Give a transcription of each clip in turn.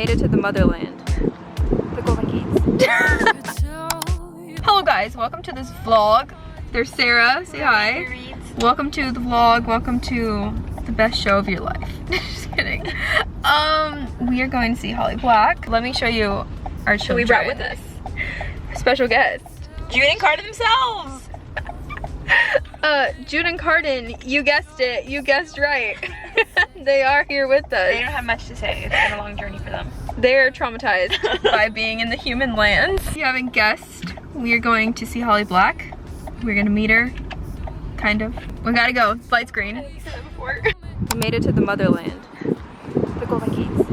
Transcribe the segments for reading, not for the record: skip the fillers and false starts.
made it to the motherland. The Golden Gates. Hello guys, welcome to this vlog. There's Sarah, say hi. Welcome to the vlog, welcome to the best show of your life. Just kidding. We are going to see Holly Black. Let me show you our children. We brought with us special guest. June and Carter themselves. June and Carden, you guessed it, you guessed right. They are here with us. They don't have much to say. It's been a long journey for them. They're traumatized by being in the human lands. If you haven't guessed, we are going to see Holly Black. We're gonna meet her, kind of. We gotta go, light screen. We made it to the motherland. The Golden Gates.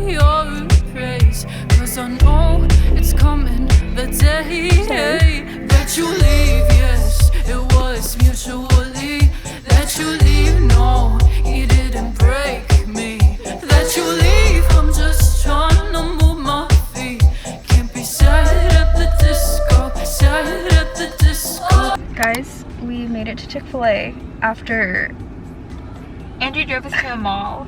Your praise, 'cause I know it's coming the day that you leave. Yes, it was mutually that you leave. No, you didn't break me. That you leave, I'm just trying to move my feet. Can't be sad at the disco, sad at the disco. Guys, we made it to Chick-fil-A after Andrew drove us to a mall.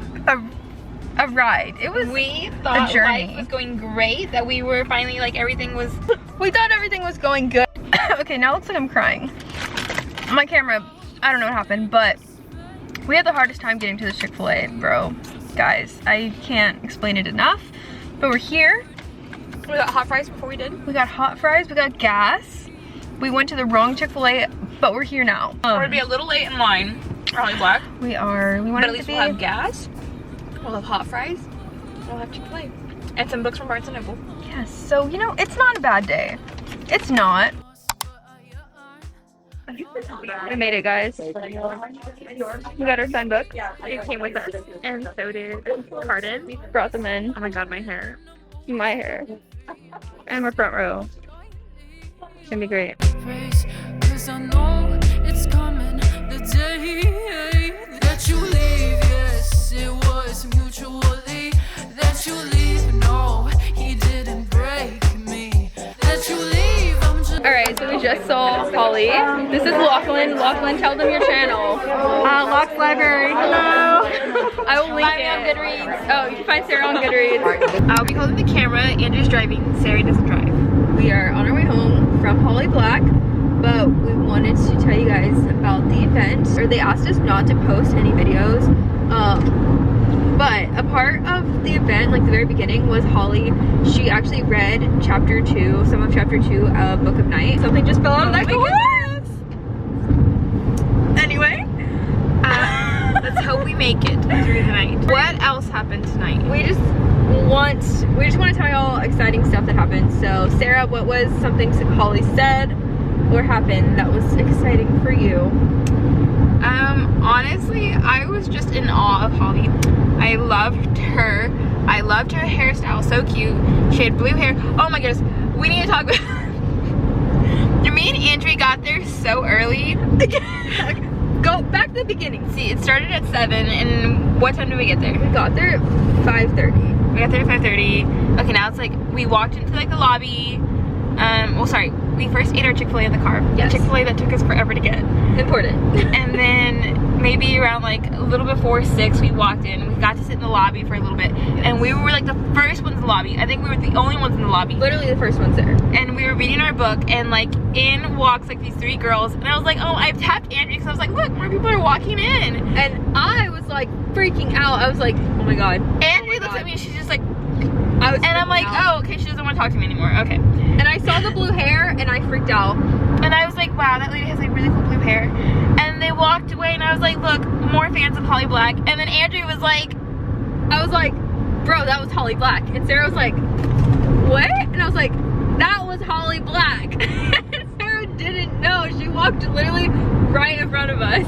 a ride. It was We thought a journey. life was going great, that we were finally like everything was. We thought everything was going good. Okay, now it looks like I'm crying. My camera, I don't know what happened, but we had the hardest time getting to the Chick-fil-A, bro. Guys, I can't explain it enough, but we're here. We got hot fries before we did. We got hot fries, we got gas. We went to the wrong Chick-fil-A, but we're here now. We're gonna be a little late in line. Holly Black. We are. We But wanted at to least be. we'll have gas. We'll have hot fries. We'll have Chick-fil-A. And some books from Barnes & Noble. Yes. So you know, it's not a bad day. It's not. We made it, guys. We got our signed book. It came with us. And so did Carden. We brought them in. Oh my god, my hair. My hair. And we're front row. It's gonna be great. Praise, 'cause I know it's coming the day that you leave. Yes, it was mutually that you leave. No, he didn't break me. That you leave, I'm just. Alright, so we just saw Holly. This is Lachlan. Lachlan, tell them your channel. Loch's Library. Hello. I will link Find me on it. Goodreads. Oh, you can find Sarah on Goodreads. I'll be holding the camera. Andrew's driving. Sarah doesn't drive. We are on our way home from Holly Black, but we wanted to tell you guys about the event. Or they asked us not to post any videos. But a part of the event, like the very beginning, was Holly. She actually read chapter 2, some of chapter 2 of Book of Night. Something just fell out of that glass. Anyway, Let's hope we make it through the night. What else happened tonight? we just want to tell y'all exciting stuff that happened. So Sarah, what was something Holly said or happened that was exciting for you? Honestly, I was just in awe of Holly. I loved her. I loved her hairstyle, so cute. She had blue hair. Oh my goodness, we need to talk about. Me and Andrew got there so early. Go back to the beginning. See, it started at 7, and what time did we get there? We got there at 5:30. We got there at 5:30. Okay, now it's like we walked into like the lobby. Well, sorry, we first ate our Chick-fil-A in the car. Yes. Chick-fil-A that took us forever to get. Important. And then maybe around like a little before 6, we walked in. We got to sit in the lobby for a little bit, and we were like the first ones in the lobby. I think we were the only ones in the lobby. Literally the first ones there. And we were reading our book, and like in walks like these 3 girls, and I was like, oh, I've tapped Andrew because I was like, look, more people are walking in. And I was like freaking out. I was like, oh my god. Andrew looks at me, and she's just like, I was and I'm like, freaking out. oh, okay, she doesn't want to talk to me anymore. Okay. And I saw the blue hair and I freaked out. And I was like, wow, that lady has like really cool blue hair. And they walked away, and I was like, look, more fans of Holly Black. And then Andrew was like, I was like, bro, that was Holly Black. And Sarah was like, what? And I was like, that was Holly Black. And Sarah didn't know. She walked literally right in front of us.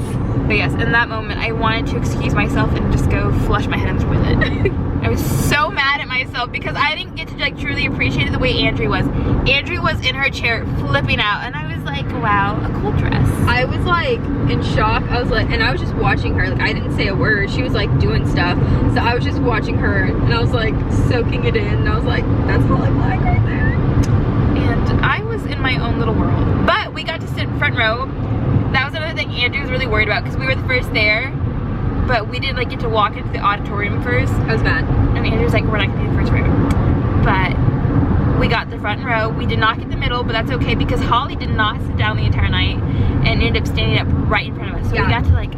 but yes, in that moment, I wanted to excuse myself and just go flush my head in the toilet. I was so mad at myself because I didn't get to like truly appreciate it the way Andrew was. Andrew was in her chair flipping out, and I was like, wow, a cool dress. I was like in shock. I was like, and I was just watching her. Like I didn't say a word. She was like doing stuff. So I was just watching her, and I was like soaking it in. And I was like, that's Holly Black right there. And I was in my own little world. But we got to sit front row. That was another thing Andrew was really worried about because we were the first there. But we didn't like get to walk into the auditorium first. I was mad. And Andrew was like, We did not get the middle, but that's okay because Holly did not sit down the entire night and ended up standing up right in front of us. So we got to like...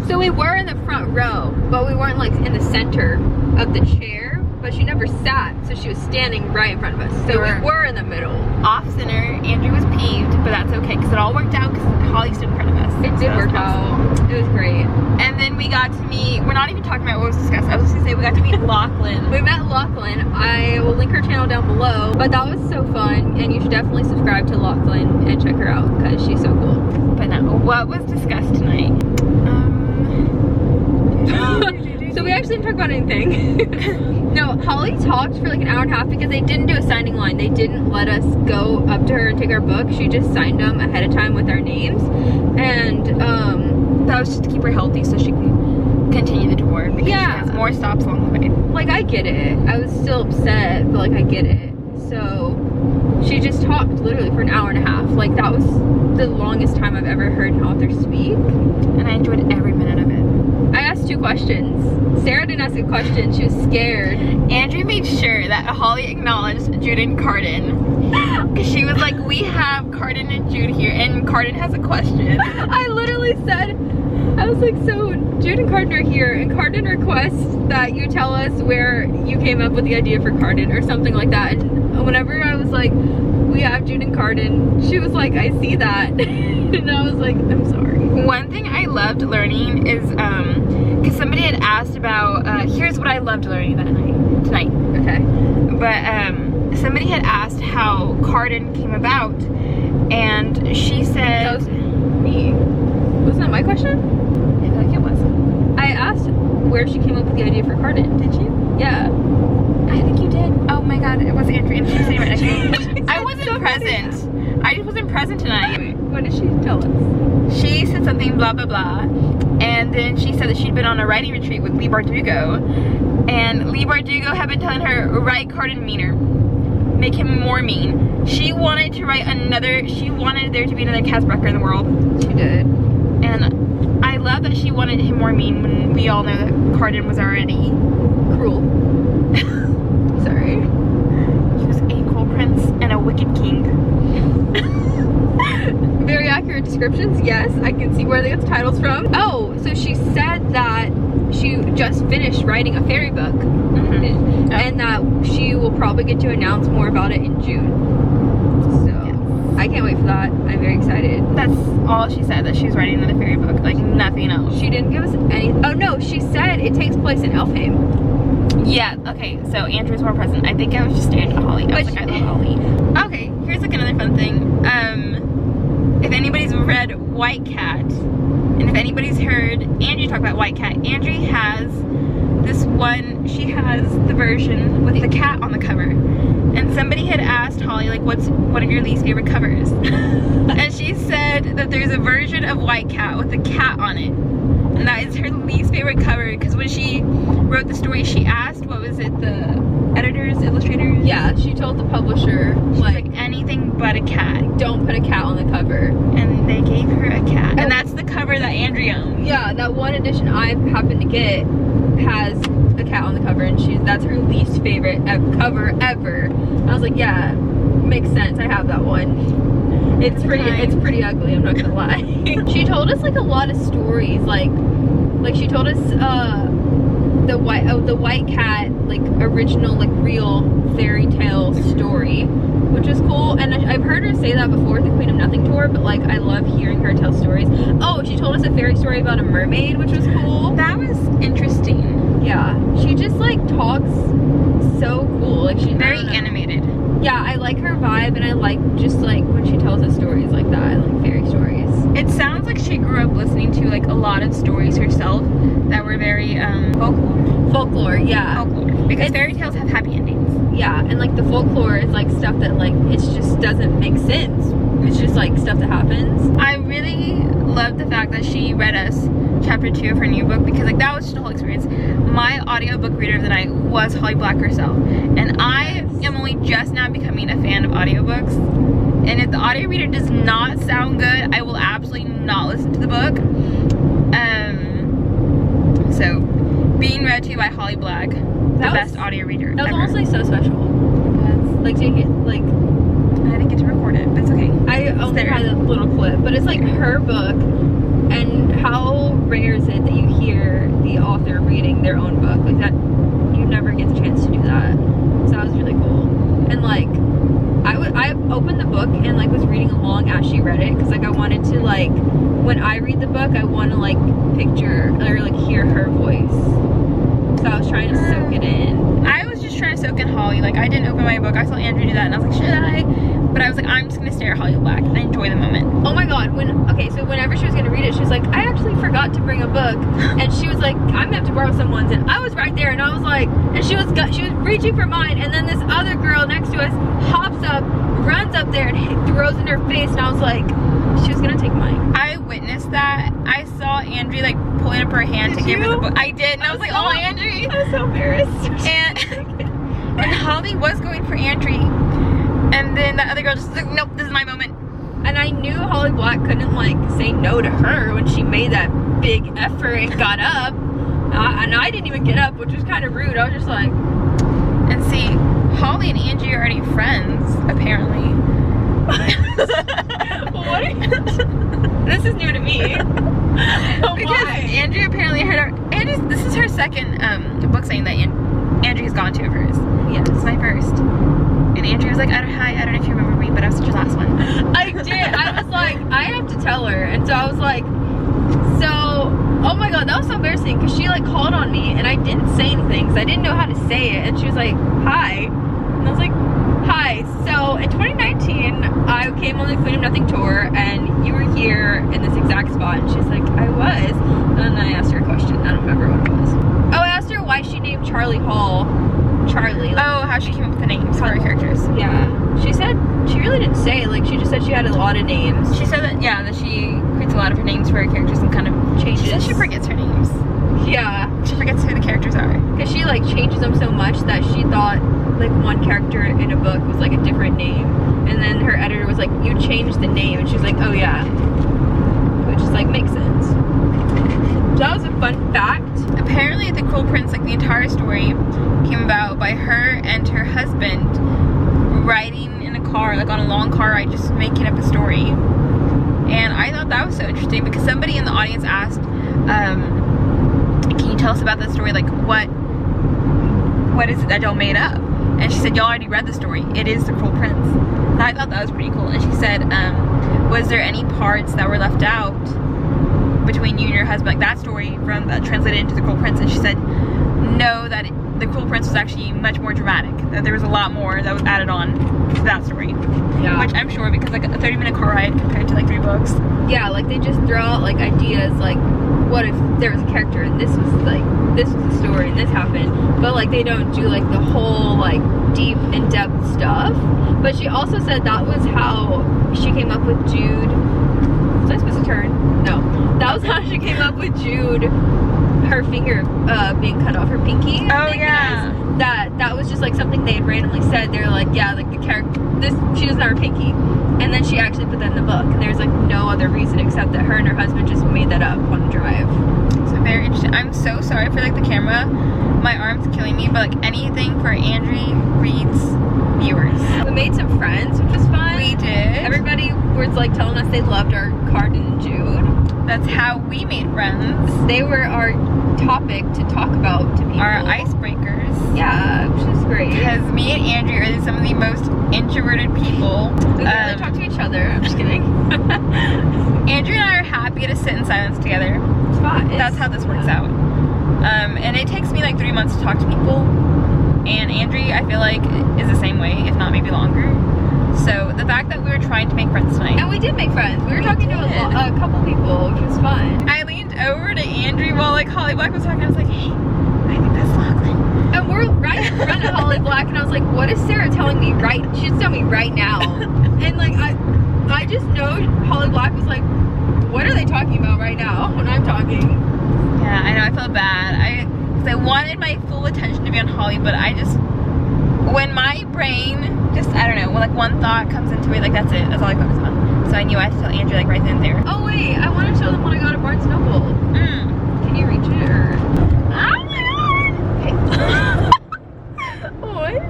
So we were in the front row, but we weren't like in the center of the chair, but she never sat, so she was standing right in front of us. So we were in the middle. Off center. Andrew was peeved, but that's okay because it all worked out because Holly stood in front of us. It did work out. It was great. And then we got to meet, we're not even talking about what was discussed. I was just gonna say we got to meet Lachlan. We met Lachlan. I will link her channel down below, but that was so fun, and you should definitely subscribe to Lachlan and check her out because she's so cool. But no, what was discussed tonight? So we actually didn't talk about anything. No, Holly talked for like an hour and a half because they didn't do a signing line. They didn't let us go up to her and take our book. She just signed them ahead of time with our names. And that was just to keep her healthy so she can continue the tour because she has more stops along the way. Like, I get it. I was still upset, but like, I get it. So she just talked literally for an hour and a half. Like, that was the longest time I've ever heard an author speak. And I enjoyed every minute of it. I asked 2 questions. Sarah didn't ask a question. She was scared. Andrew made sure that Holly acknowledged Jude and Carden. Because she was like, we have Carden and Jude here, and Carden has a question. I literally said, I was like, so Jude and Carden are here, and Carden requests that you tell us where you came up with the idea for Carden, or something like that. And whenever I was like, we have Jude and Carden, she was like, I see that. And I was like, I'm sorry. One thing I loved learning is, because somebody had asked about, here's what I loved learning tonight. Okay. But somebody had asked how Carden came about, and she said... That was me. Wasn't that my question? I feel like it was. I asked where she came up with the idea for Carden. Did you? Yeah. I think you did. Oh my god, it was Andrea, and she was sitting right next to me. I wasn't present. I just wasn't present tonight. What did she tell us? She said something blah blah blah, and then she said that she'd been on a writing retreat with Lee Bardugo, and Lee Bardugo had been telling her, write Carden meaner, make him more mean. She wanted to write she wanted there to be another Casbracker in the world. She did. And I love that she wanted him more mean when we all know that Carden was already cruel. Sorry. He was a cruel prince and a wicked king. Very accurate descriptions, yes. I can see where they get the titles from. Oh, so she said that she just finished writing a fairy book. Mm-hmm. And that she will probably get to announce more about it in June. So, I can't wait for that. I'm very excited. That's all she said, that she was writing another fairy book, like nothing else. She didn't give us any... Oh no, she said it takes place in Elfheim. Yeah, okay, so Andrew's more present. I think I was just staring at Holly. I was like, I love Holly. Okay, here's like another fun thing. If anybody's read White Cat, and if anybody's heard Angie talk about White Cat, Angie has this one, she has the version with the cat on the cover. And somebody had asked Holly, like, what's one of your least favorite covers? And she said that there's a version of White Cat with the cat on it. And that is her least favorite cover, because when she wrote the story, she asked, what was it, the editors, illustrators? Yeah, she told the publisher, like anything but a cat. Don't put a cat on the cover. And they gave her a cat. And that's the cover that Andrea owns. Yeah, that one edition I happened to get has a cat on the cover, and that's her least favorite cover ever. And I was like, yeah, makes sense. I have that one. It's pretty ugly, I'm not gonna lie. She told us like a lot of stories, like she told us the White Cat, like original, like real fairy tale story, which is cool. And I've heard her say that before at the Queen of Nothing tour, but like I love hearing her tell stories. Oh, she told us a fairy story about a mermaid, which was cool. That was interesting. Yeah, she just like talks so cool. Like she's very animated. Yeah, I like her vibe, and I like just like when she tells us stories like that. I like fairy stories. It sounds like she grew up listening to like a lot of stories herself that were very folklore, yeah. Folklore, because fairy tales have happy endings. Yeah, and like the folklore is like stuff that like it just doesn't make sense. It's just like stuff that happens. I really love the fact that she read us chapter 2 of her new book, because like that was just a whole experience. My audiobook reader of the night was Holly Black herself, and I am only just now becoming a fan of audiobooks. And if the audio reader does not sound good, I will absolutely not listen to the book. So being read to by Holly Black, the best audio reader That was ever. honestly so special. Like take it, like I didn't get to record it, but it's okay. I only had a little clip, but it's like her book, and how rare is it that you hear the author reading their own book? Like that, you never get the chance to do that. So that was really cool. And like, I opened the book and like was reading along as she read it, because like I wanted to like, when I read the book, I want to like picture or like hear her voice. So I was trying to soak it in. I was just trying to soak in Holly. Like, I didn't open my book. I saw Andrew do that, and I was like, should I? But I was like, I'm just gonna stare at Holly Black and enjoy the moment. Oh my god, so whenever she was gonna read it, she was like, I actually forgot to bring a book. And she was like, I'm gonna have to borrow someone's. And I was right there, and I was like, and she was reaching for mine, and then this other girl next to us hops up, runs up there, and throws in her face, and I was like, she was gonna take mine. I witnessed that. I saw Andrew like pulling up her hand to give her the book. I did, and I was like, oh, Andrew. I was so embarrassed. And Holly was going for Andrew, and then that other girl just was like, nope, this is my moment. And I knew Holly Black couldn't like say no to her when she made that big effort and got up. And I didn't even get up, which was kind of rude. I was just like, and see, Holly and Angie are already friends, apparently. What? This is new to me. Because Andrea apparently heard this is her second book saying that Andrea has gone to of hers. Yes. It's my first. And Andrea was like, hi, I don't know if you remember me, but I was such your last one. I did. I was like, I have to tell her. And so I was like, oh my god, that was so embarrassing, because she like called on me and I didn't say anything because I didn't know how to say it. And she was like, hi. And I was like, hi. So in 2019, I came on the Queen of Nothing tour, and you were here in this exact spot. And she's like, I was. And then I asked her a question. I don't remember what it was. Oh, I asked her why she named Charlie Hall Charlie. Like, oh, how she came up with the names for her characters. Yeah. She said, she really didn't say it. Like, she just said she had a lot of names. She said that, yeah, that she creates a lot of her names for her characters and kind of changes. She said she forgets her names. Yeah. She forgets who the characters are. Because she like changes them so much that she thought like one character in a book was like a different name. And then her editor was like, you changed the name. And she was like, oh yeah. Which is like, makes sense. So that was a fun fact. Apparently the Cruel Prince, like the entire story, came about by her and her husband riding in a car, like on a long car ride, just making up a story. And I thought that was so interesting, because somebody in the audience asked, can you tell us about that story? Like, what is it that y'all made up? And she said, y'all already read the story. It is the Cruel Prince. And I thought that was pretty cool. And she said, was there any parts that were left out between you and your husband, like that story from translated into the Cruel Prince? And she said, no, that the Cruel Prince was actually much more dramatic. That there was a lot more that was added on to that story. Yeah. Which I'm sure, because like a 30-minute car ride compared to like 3 books. Yeah, like they just throw out like ideas, like what if there was a character and this was the story and this happened, but like they don't do like the whole like deep in-depth stuff. But she also said that was how she came up with Jude. Was I supposed to turn? No. That was how she came up with Jude, her finger being cut off, her pinky. Oh yeah. That was just like something they had randomly said. They're like, yeah, like the character, she doesn't have her pinky. And then she actually put that in the book. And there's like no other reason except that her and her husband just made that up on the drive. So very interesting. I'm so sorry for like the camera. My arm's killing me, but like anything for Andrea Reed's viewers. We made some friends, which was fun. We did. Everybody was like telling us they loved our Cardin and Jude. That's how we made friends. They were our topic to talk about to people. Our icebreakers. Yeah, which is great. Because me and Andrea are some of the most introverted people. We barely talk to each other. I'm just kidding. Andrea and I are happy to sit in silence together. It's fine. That's how this works out. And it takes me like 3 months to talk to people. And Andrea, I feel like, is the same way, if not maybe longer. So the fact that we were trying to make friends tonight. And we did make friends. We were talking to a couple people, which was fun. I leaned over to Andrea while like Holly Black was talking. I was like, hey, I think that's Lachlan. And we're right in front of Holly Black, and I was like, what is Sarah telling me right? She's telling me right now. And like I just know Holly Black was like, what are they talking about right now when I'm talking? Yeah, I know, I felt bad. Because I wanted my full attention to be on Holly, but I just, when my brain just, I don't know, when like one thought comes into it, like that's it, that's all I focus on. So I knew I had to tell Andrea like right then and there. Oh wait, I want to show them what I got at Barnes & Noble. Can you reach it or? What?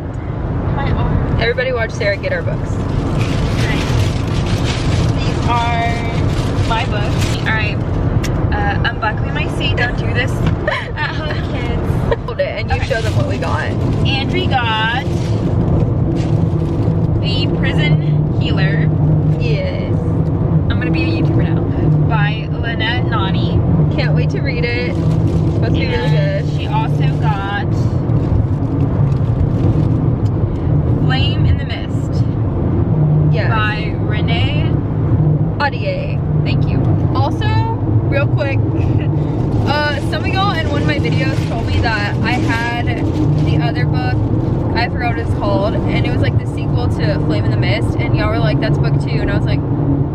My arm. Everybody watch Sarah get our books. are my books. Alright, unbuckling my seat. Don't do this at home, kids. Hold it and you show them what we got. Andrew got The Prison Healer. Yes. I'm gonna be a YouTuber now. By Lynette Nani. Can't wait to read it. Supposed to be really good. She also got Flame in the Mist. Yeah. By Renee Audier. Thank you. Also, real quick, some of y'all in one of my videos told me that I had the other book, I forgot what it's called, and it was like the sequel to Flame in the Mist, and y'all were like, that's book 2, and I was like,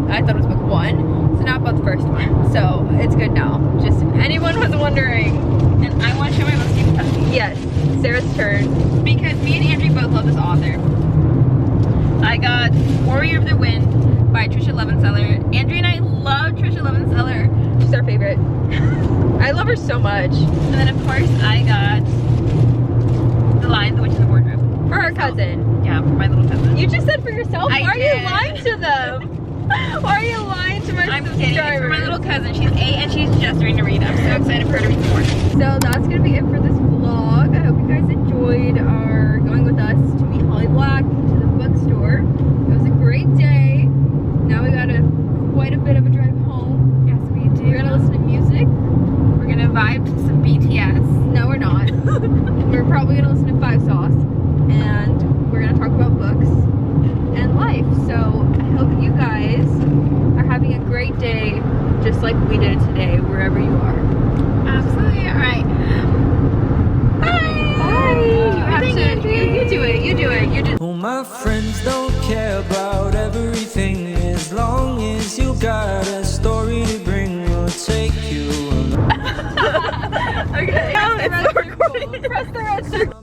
I thought it was book 1, so now about the first one, so it's good now, just if anyone was wondering. And I want to show my books to you. Yes, Sarah's turn. Because me and Andrew both love this author. I got Warrior of the Wind by Trisha Levenseller. Andrew and I love Trisha Levenseller. She's our favorite. I love her so much. And then of course I got The Lion, the Witch, and the Wardrobe. For our cousin. Yeah, for my little cousin. You just said for yourself? I Why are did. you lying to them? Why are you lying to my I'm subscribers? kidding. It's for my little cousin. She's 8 and she's just starting to read. I'm so excited for her to read more. So that's gonna be it for this vlog. I hope you guys enjoyed our going with us to meet Holly Black to the bookstore. It was a great day. Now we got quite a bit of a drive home. Yes, we do. We're gonna listen to music. We're gonna vibe to some BTS. No, we're not. We're probably gonna listen to 5 Sauce, and we're gonna talk about books and life. So I hope you guys are having a great day, just like we did today, wherever you are. Absolutely. All right. Bye. Bye. You have Thank to. you. You do it. You do it. You do. All my friends don't care about everything